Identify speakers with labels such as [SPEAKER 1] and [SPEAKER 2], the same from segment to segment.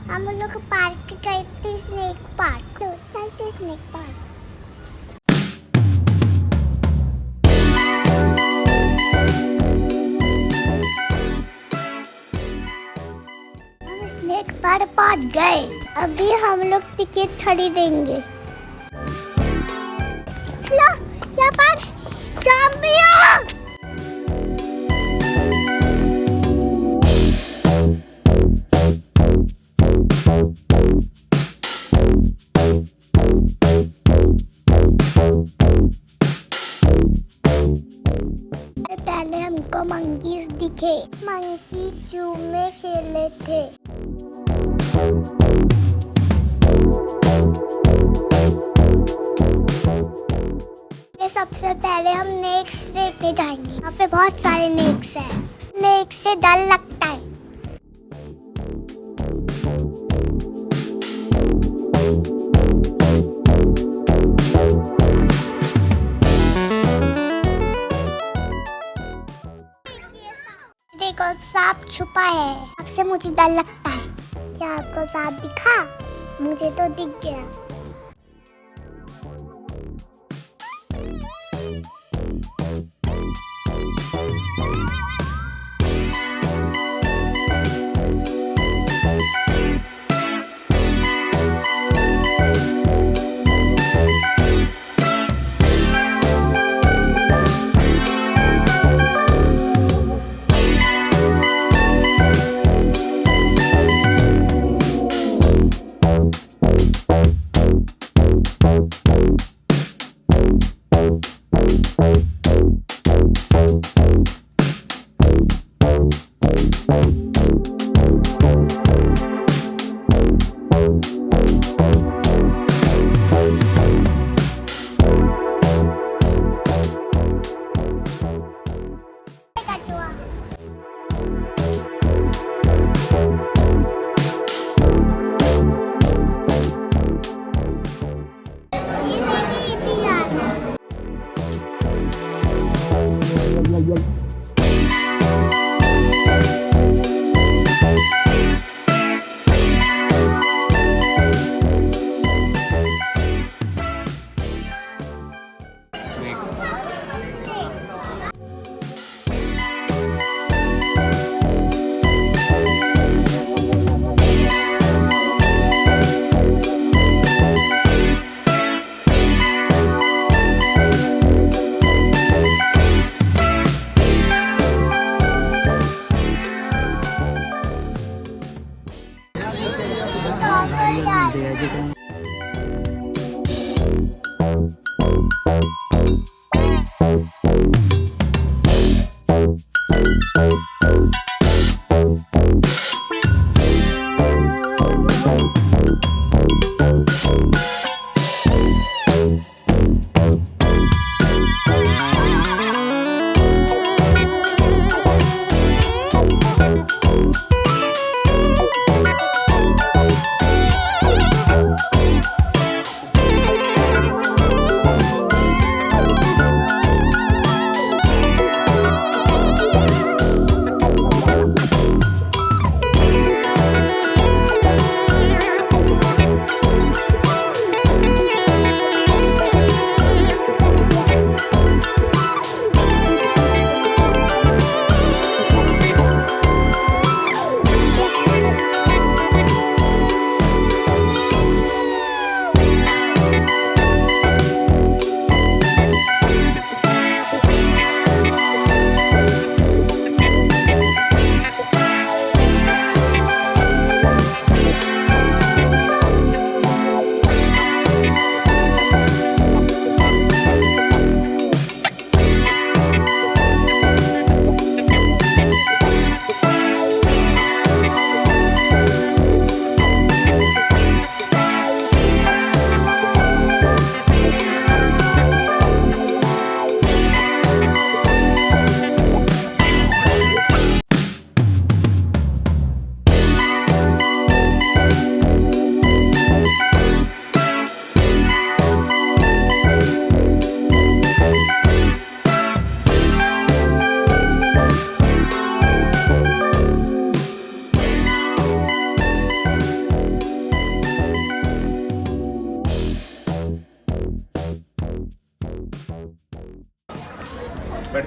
[SPEAKER 1] हम लोग पार्क गए थे, स्नेक पार्क। तो चलते स्नेक पार्क। हम स्नेक पार्क पहुंच गए। अभी हम लोग टिकट खरीदेंगे। लो, यहाँ पर सामिया। पहले हमको मंकीज दिखे। मंकी जू में खेले थे। सबसे पहले हम नेक्स देखने जाएंगे। यहाँ पे बहुत सारे नेक्स हैं। नेक्स से डर लगता है। देखो सांप छुपा है। आपसे मुझे डर लगता है। क्या आपको सांप दिखा? मुझे तो दिख गया।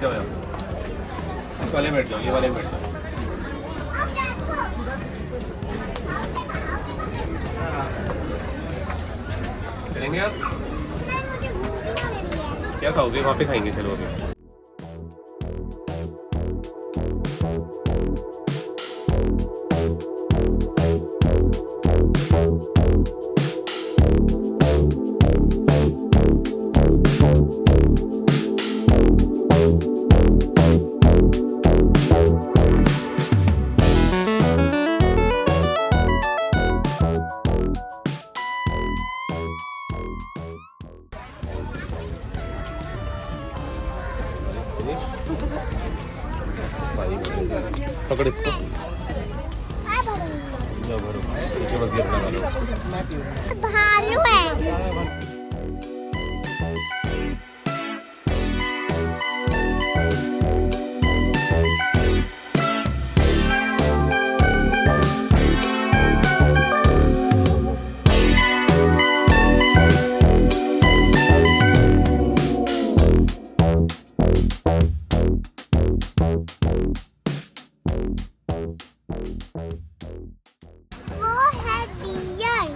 [SPEAKER 2] बैठ जाओ यहाँ, इस वाले में बैठ जाओ, ये वाले में बैठ जाओ। चलेंगे आप? क्या खाओगे? वहाँ पे खाएंगे, चलो अभी। पकड़ इसको, भरो इसके बाद गिर लगा लो।
[SPEAKER 1] भालू है। वो है डियर।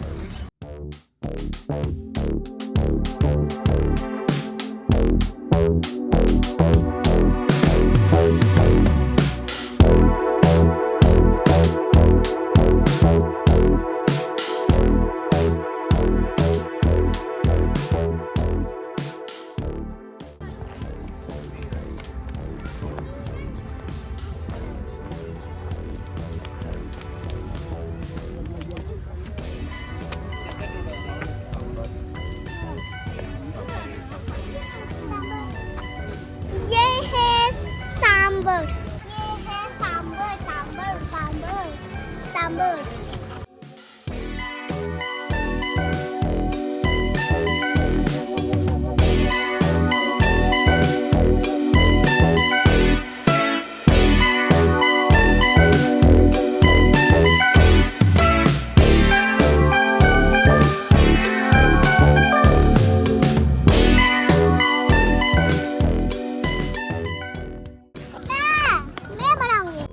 [SPEAKER 1] ये है सांबर, ये है सांबर, सांबर, सांबर, सांबर। मैं बनाऊंगी।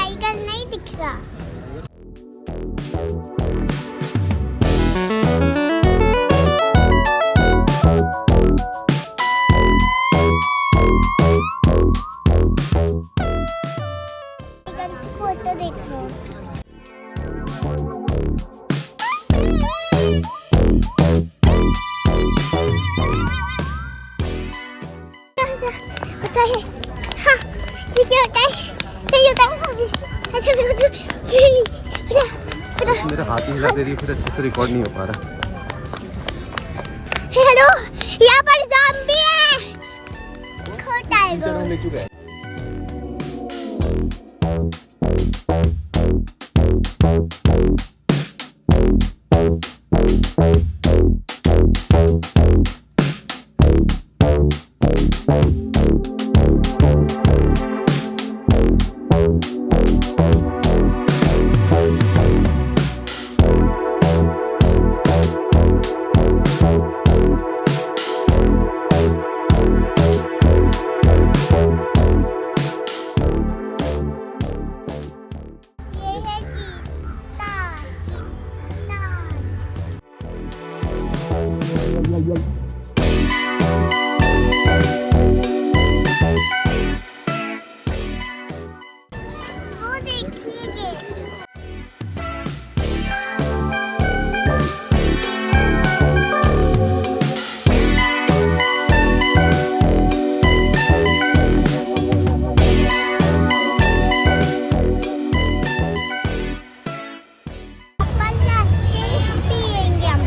[SPEAKER 1] टाइगर नहीं दिख रहा। टाइगर की फोटो देख रहा हूँ। होता है, हाँ, ये क्या होता है? नहीं होता है, ऐसे भी कुछ नहीं।
[SPEAKER 2] मेरा हाथ ही हिला दे रही है, फिर अच्छे से रिकॉर्ड नहीं हो पा रहा।
[SPEAKER 1] हेलो, यहाँ पर ज़ॉम्बी है। खोटा है वो।
[SPEAKER 2] ले चुका है।
[SPEAKER 1] ये है चीता, चीता। वो देखिए। अपन आइसक्रीम पिएंगे हम।